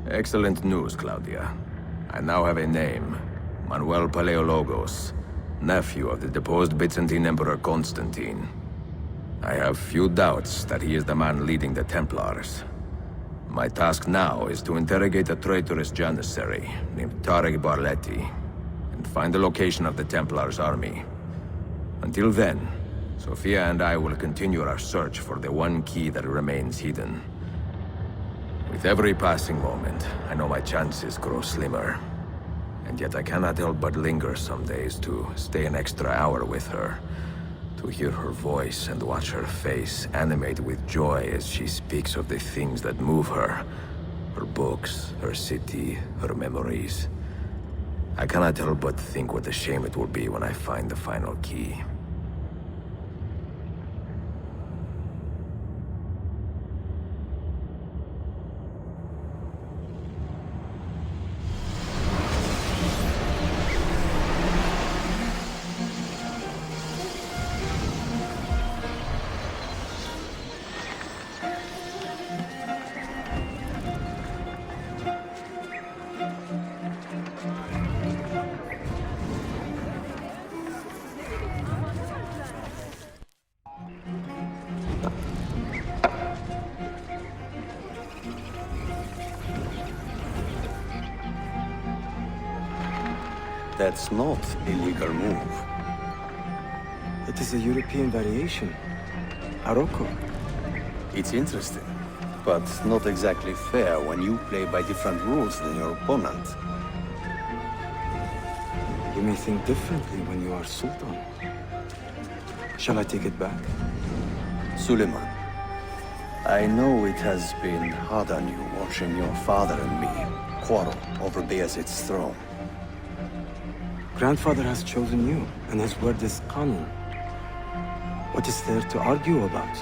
Excellent news, Claudia. I now have a name. Manuel Paleologos, nephew of the deposed Byzantine Emperor Constantine. I have few doubts that he is the man leading the Templars. My task now is to interrogate a traitorous janissary named Tarek Barletti, and find the location of the Templars' army. Until then, Sophia and I will continue our search for the one key that remains hidden. With every passing moment, I know my chances grow slimmer. And yet I cannot help but linger some days to stay an extra hour with her. To hear her voice and watch her face animate with joy as she speaks of the things that move her. Her books, her city, her memories. I cannot help but think what a shame it will be when I find the final key. That's not a legal move. It is a European variation. Aroko. It's interesting, but not exactly fair when you play by different rules than your opponent. You may think differently when you are Sultan. Shall I take it back? Suleiman, I know it has been hard on you watching your father and me quarrel over Bayezid's throne. Grandfather has chosen you, and his word is Qanun. What is there to argue about?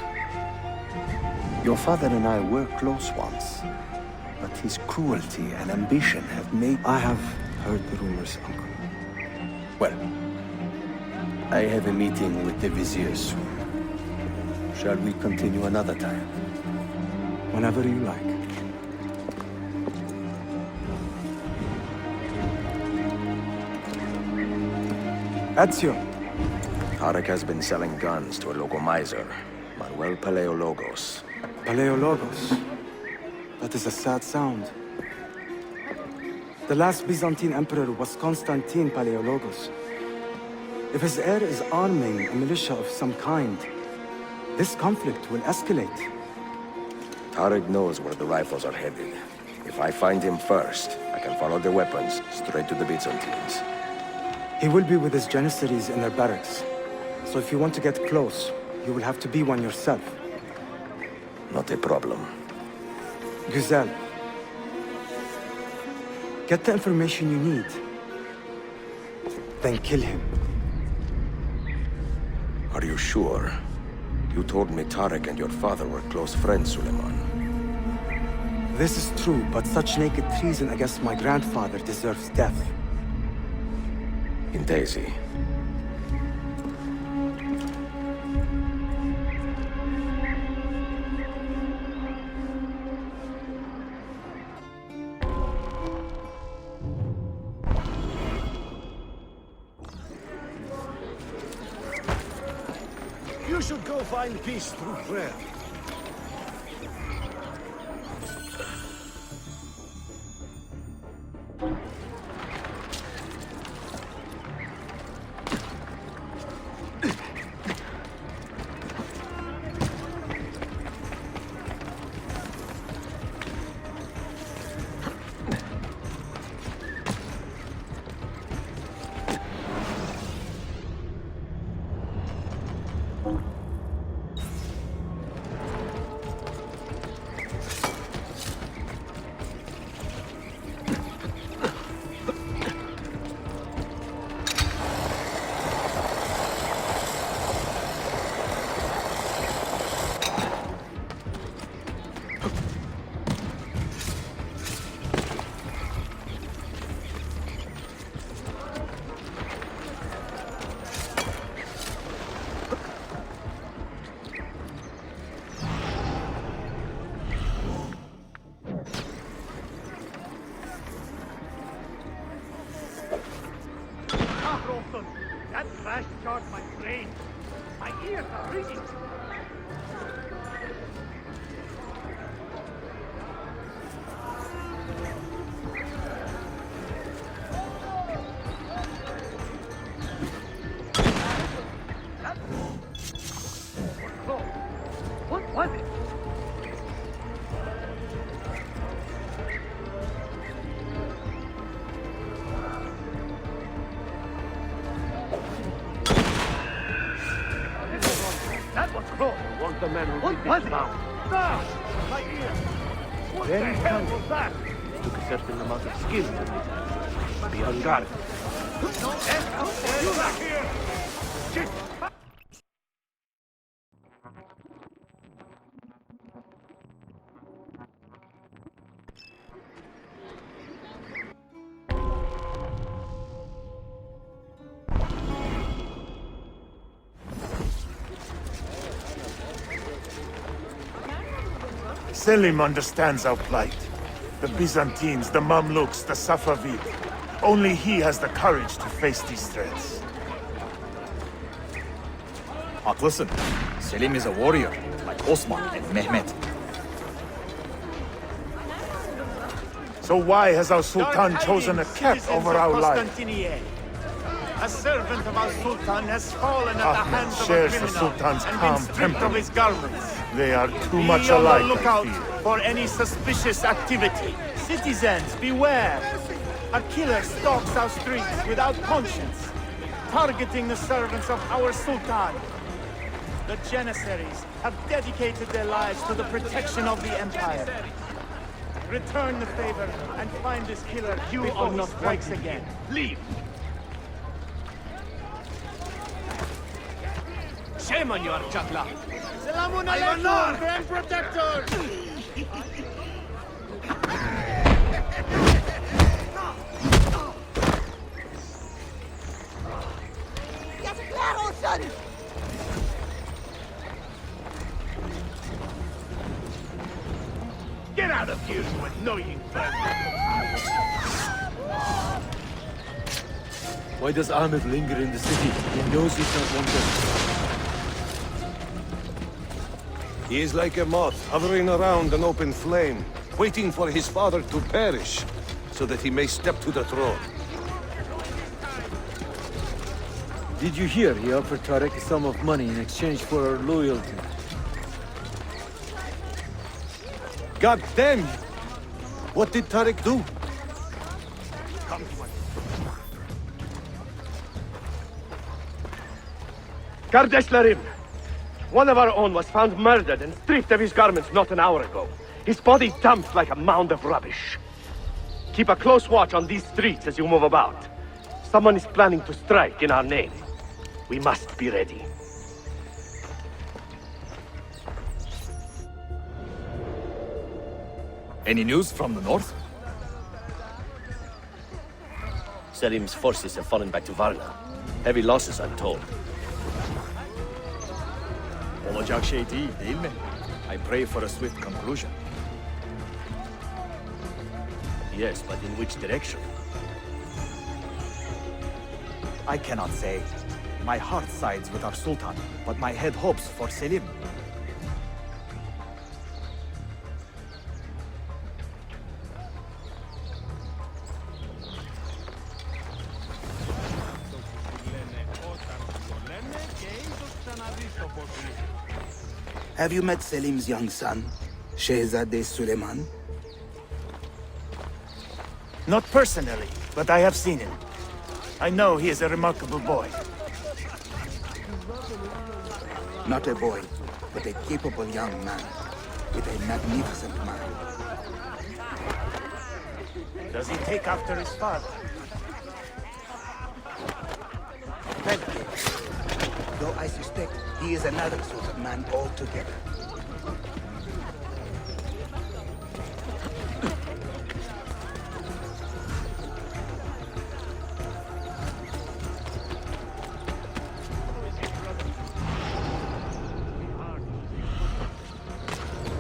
Your father and I were close once, but his cruelty and ambition have made... I have heard the rumors, Uncle. Well, I have a meeting with the Vizier soon. Shall we continue another time? Whenever you like. Ezio. Tarek has been selling guns to a local miser, Manuel Paleologos. Paleologos. That is a sad sound. The last Byzantine emperor was Constantine Paleologos. If his heir is arming a militia of some kind, this conflict will escalate. Tarek knows where the rifles are headed. If I find him first, I can follow the weapons straight to the Byzantines. He will be with his janissaries in their barracks. So if you want to get close, you will have to be one yourself. Not a problem. Güzel. Get the information you need. Then kill him. Are you sure? You told me Tarek and your father were close friends, Suleiman. This is true, but such naked treason against my grandfather deserves death. In Daisy. You should go find peace through prayer. the man who did this now. Ah! My ear! What the hell was that? Took a certain amount of skill to do that. Be on guard. You back here! Shit! Selim understands our plight. The Byzantines, the Mamluks, the Safavid. Only he has the courage to face these threats. Haklısın. Selim is a warrior, like Osman and Mehmet. So why has our Sultan chosen a cat over our lives? A servant of our Sultan has fallen at the Ahmed hands of a shares the criminal Sultan's and calm been stripped of temperament. his garments. They are too much Be on the alike, lookout I fear. for any suspicious activity. Citizens, beware! A killer stalks our streets without conscience, targeting the servants of our Sultan. The Janissaries have dedicated their lives to the protection of the Empire. Return the favor and find this killer before he strikes again. Leave! Shame on you, Archakla! Salamun alaikum, Grand Protector! Get out of here, you annoying bastard! Why does Ahmed linger in the city? He knows he's not wanted. He is like a moth, hovering around an open flame, waiting for his father to perish, so that he may step to the throne. Did you hear he offered Tarek a sum of money in exchange for our loyalty? God damn! What did Tarek do? Kardeşlerim! One of our own was found murdered and stripped of his garments not an hour ago. His body dumped like a mound of rubbish. Keep a close watch on these streets as you move about. Someone is planning to strike in our name. We must be ready. Any news from the north? Selim's forces have fallen back to Varna. Heavy losses, I'm told. Olacak şey değil mi? I pray for a swift conclusion. Yes, but in which direction? I cannot say. My heart sides with our Sultan, but my head hopes for Selim. Have you met Selim's young son, Shehzade Suleiman? Not personally, but I have seen him. I know he is a remarkable boy. Not a boy, but a capable young man, with a magnificent mind. Does he take after his father? Thank you. Though I suspect he is another sort of man altogether.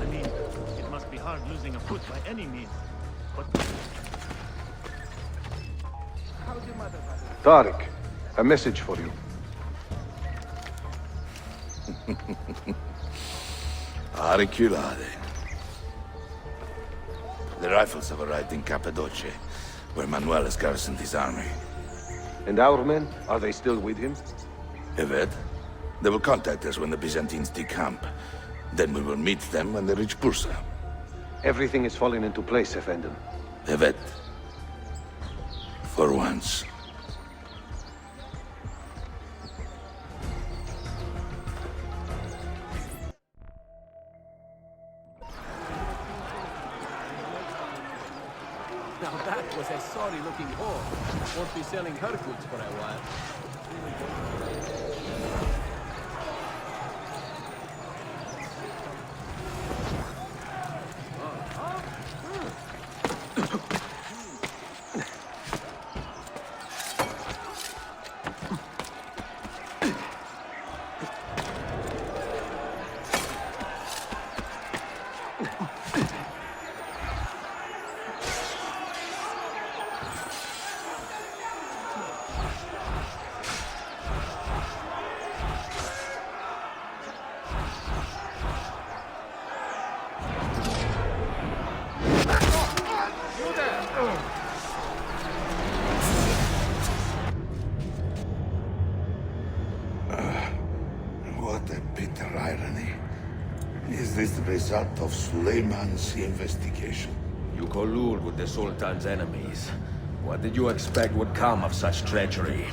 I mean, it must be hard losing a foot by any means. But Tariq, a message for you. Auriculade. The rifles have arrived in Cappadocia, where Manuel has garrisoned his army. And our men, are they still with him? Evet. They will contact us when the Byzantines decamp. Then we will meet them when they reach Bursa. Everything is falling into place, Effendim. Evet. For once. Now that was a sorry-looking whore. Won't be selling her goods for a while. What a bitter irony. Is this the result of Suleiman's investigation? You collude with the Sultan's enemies. What did you expect would come of such treachery?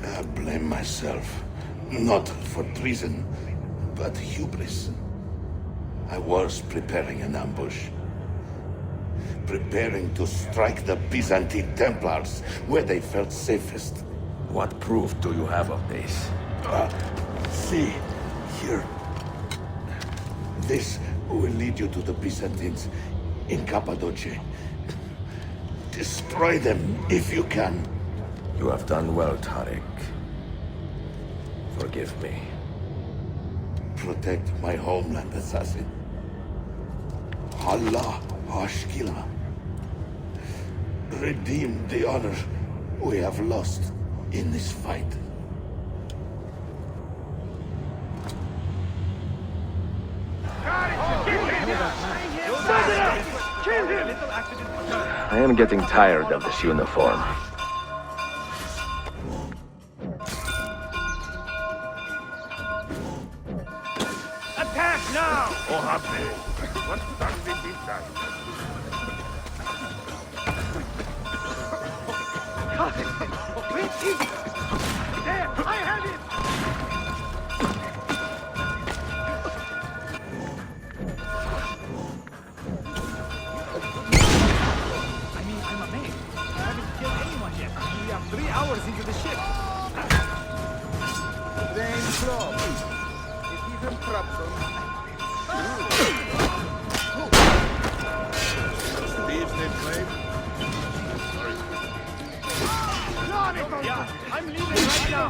I blame myself. Not for treason, but hubris. I was preparing an ambush. Preparing to strike the Byzantine Templars where they felt safest. What proof do you have of this? See, here. This will lead you to the Byzantines in Cappadocia. Destroy them if you can. You have done well, Tariq. Forgive me. Protect my homeland, assassin. Allah Ashkila. Redeem the honor we have lost in this fight. I am getting tired of this uniform. Attack now! Oh, happy. What does it be done? Got it! Wait, easy! There! I have it! I'm amazed. I haven't killed anyone yet. We are 3 hours into the ship. Then slow. It even troublesome. Leaves they claim? Yeah, I'm leaving right now.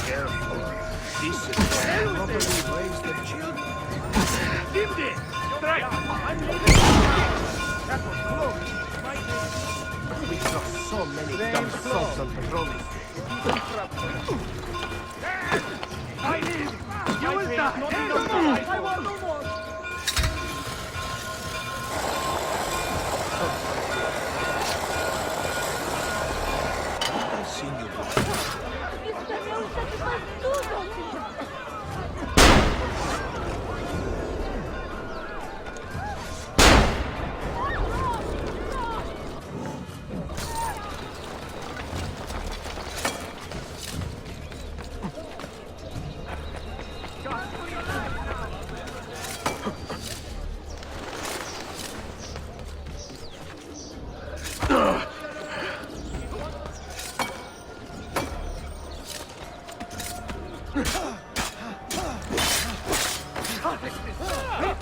Careful. This is probably raised the children. Leave it. Right. I'm leaving. That was close. We saw so many dumb souls on patrols. I live. You will die. I want no more. I've seen you before.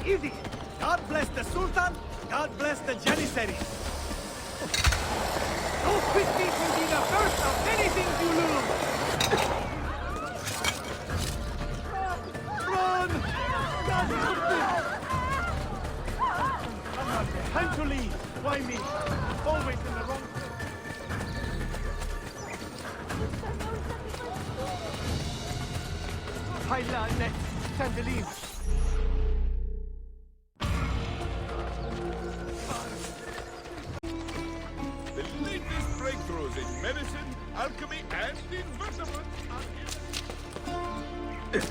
Easy. God bless the Sultan. God bless the Janissaries. Those quick feet will be the first of many things you lose. Run! Time to leave. Why me? Always in the wrong place. Hayla, net. Time to leave. The latest breakthroughs in medicine, alchemy, and invertebrates are here.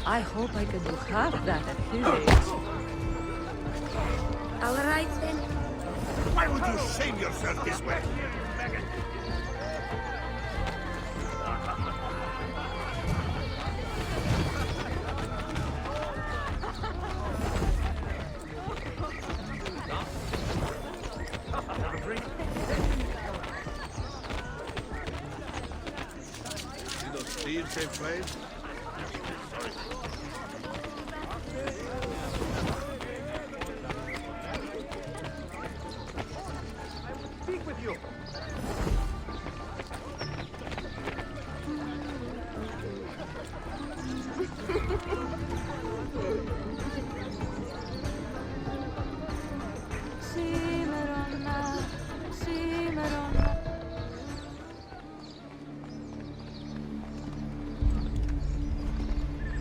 I hope I can do half that at his age. All right, then. Why would you shame yourself this way? See those thieves they've played? Speak with you.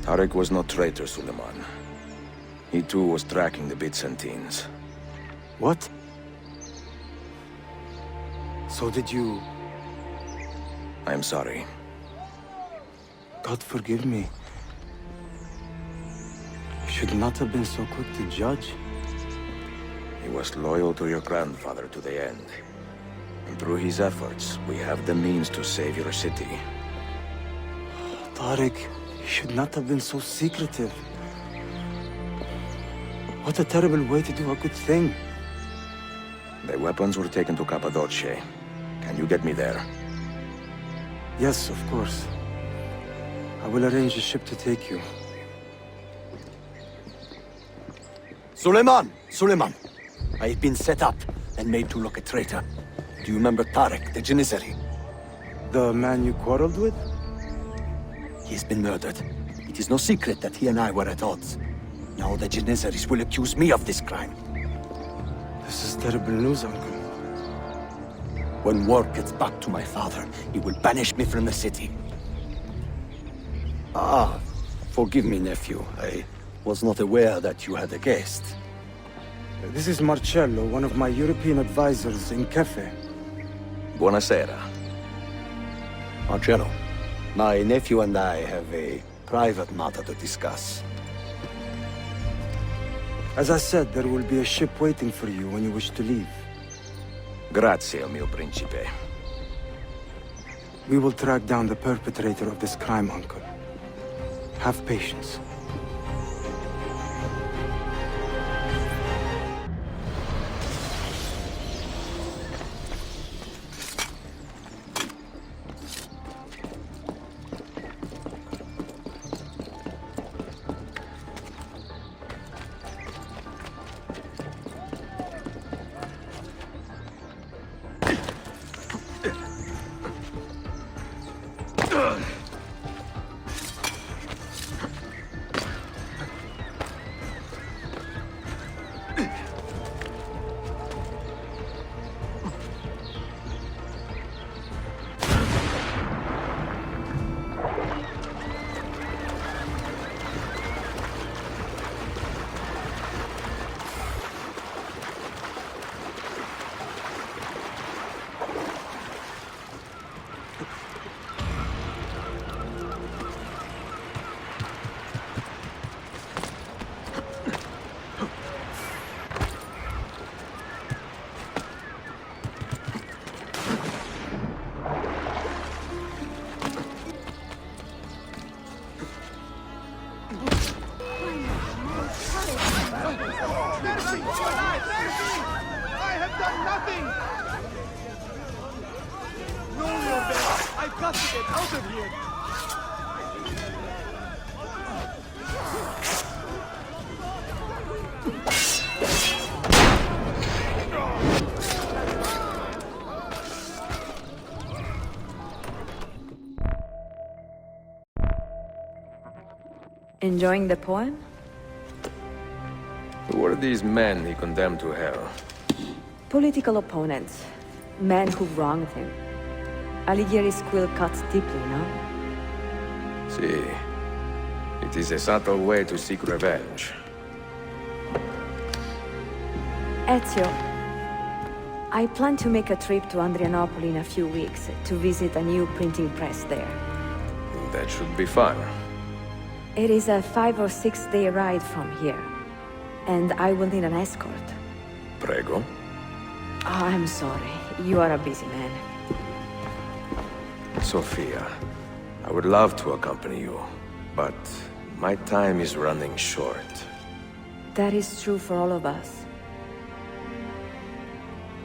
Tarek was no traitor, Suleiman. He too was tracking the Byzantines. What? So did you... I'm sorry. God forgive me. You should not have been so quick to judge. He was loyal to your grandfather to the end. And through his efforts, we have the means to save your city. Tariq, you should not have been so secretive. What a terrible way to do a good thing. The weapons were taken to Cappadocia. Can you get me there? Yes, of course. I will arrange a ship to take you. Suleiman! Suleiman! I have been set up and made to look a traitor. Do you remember Tarek, the Janissary? The man you quarreled with? He has been murdered. It is no secret that he and I were at odds. Now the Janissaries will accuse me of this crime. This is terrible news, Uncle. When word gets back to my father, he will banish me from the city. Ah, forgive me, nephew. I was not aware that you had a guest. This is Marcello, one of my European advisors in Cafe. Buonasera. Marcello, my nephew and I have a private matter to discuss. As I said, there will be a ship waiting for you when you wish to leave. Grazie, mio principe. We will track down the perpetrator of this crime, Uncle. Have patience. Enjoying the poem? Who were these men he condemned to hell? Political opponents. Men who wronged him. Alighieri's quill cuts deeply, no? See. It is a subtle way to seek revenge. Ezio, I plan to make a trip to Andrianople in a few weeks to visit a new printing press there. That should be fun. It is a 5 or 6 day ride from here, and I will need an escort. Prego. Oh, I'm sorry. You are a busy man. Sophia, I would love to accompany you, but my time is running short. That is true for all of us.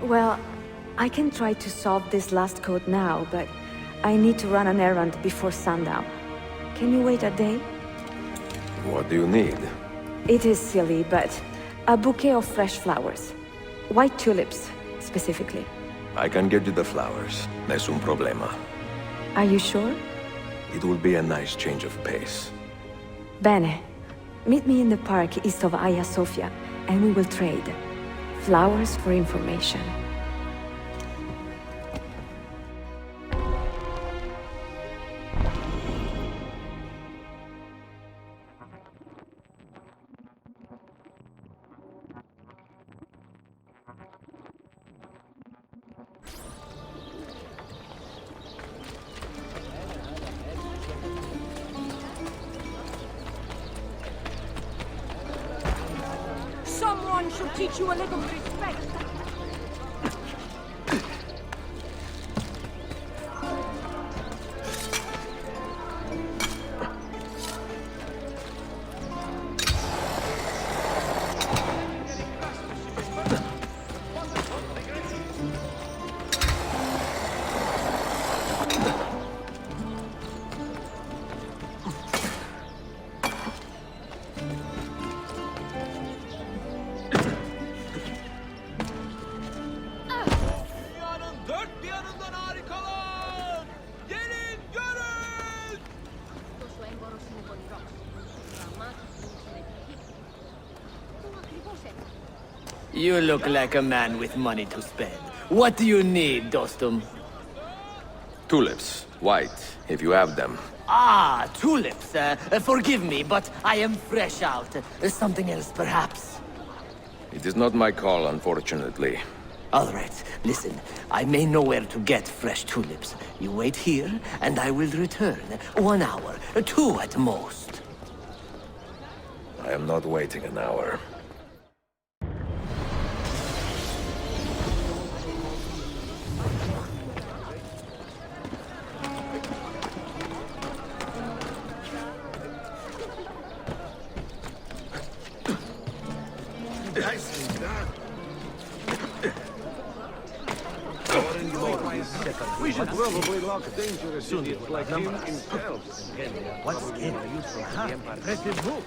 Well, I can try to solve this last code now, but I need to run an errand before sundown. Can you wait a day? What do you need? It is silly, but a bouquet of fresh flowers. White tulips, specifically. I can get you the flowers. Nessun problema. Are you sure? It will be a nice change of pace. Bene. Meet me in the park east of Hagia Sophia, and we will trade. Flowers for information. Someone should teach you a little respect. You look like a man with money to spend. What do you need, Dostum? Tulips. White, if you have them. Ah, tulips. Forgive me, but I am fresh out. Something else, perhaps? It is not my call, unfortunately. All right, listen. I may know where to get fresh tulips. You wait here, and I will return. 1 hour, 2 at most. I am not waiting an hour. We should probably lock dangerous idiots like him in cells. What skin are you for? Impressive move.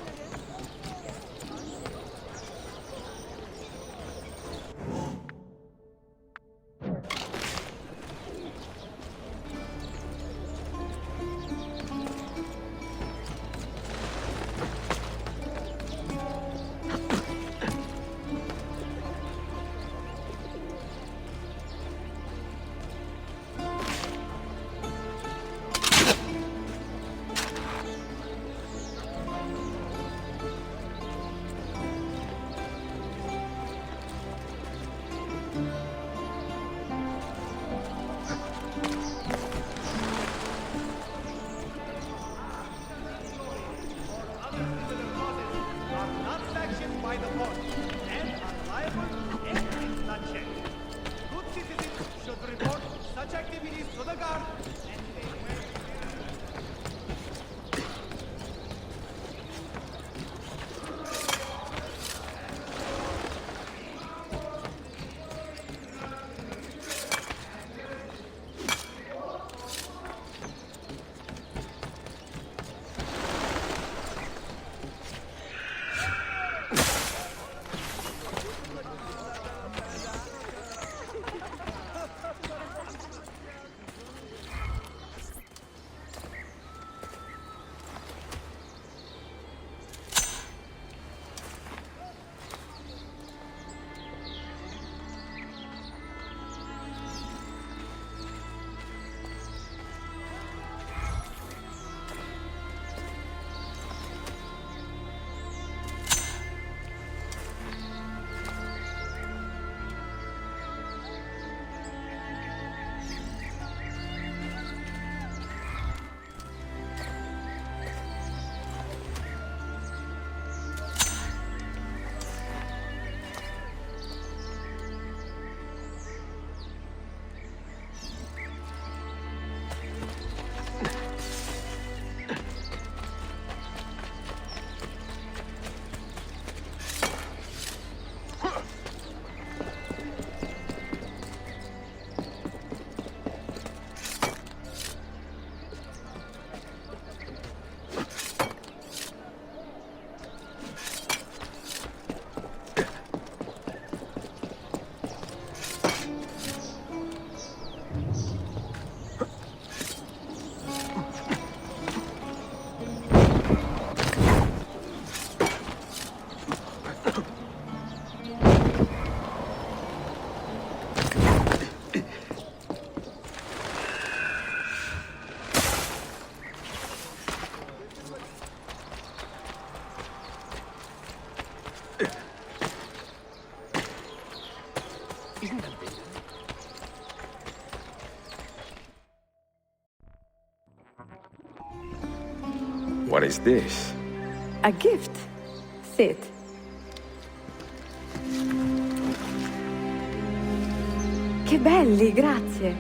What is this? A gift. Sit. Che belli, grazie.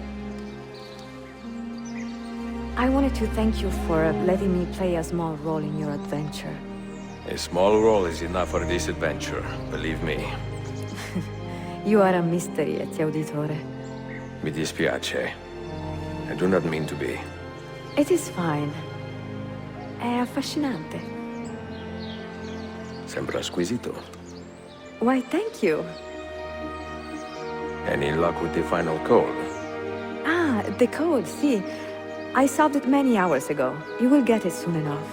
I wanted to thank you for letting me play a small role in your adventure. A small role is enough for this adventure, believe me. You are a mystery, Ezio Auditore. Mi dispiace. I do not mean to be. It is fine. È affascinante. Sembra squisito. Why, thank you. Any luck with the final code? Ah, the code, see. I solved it many hours ago. You will get it soon enough.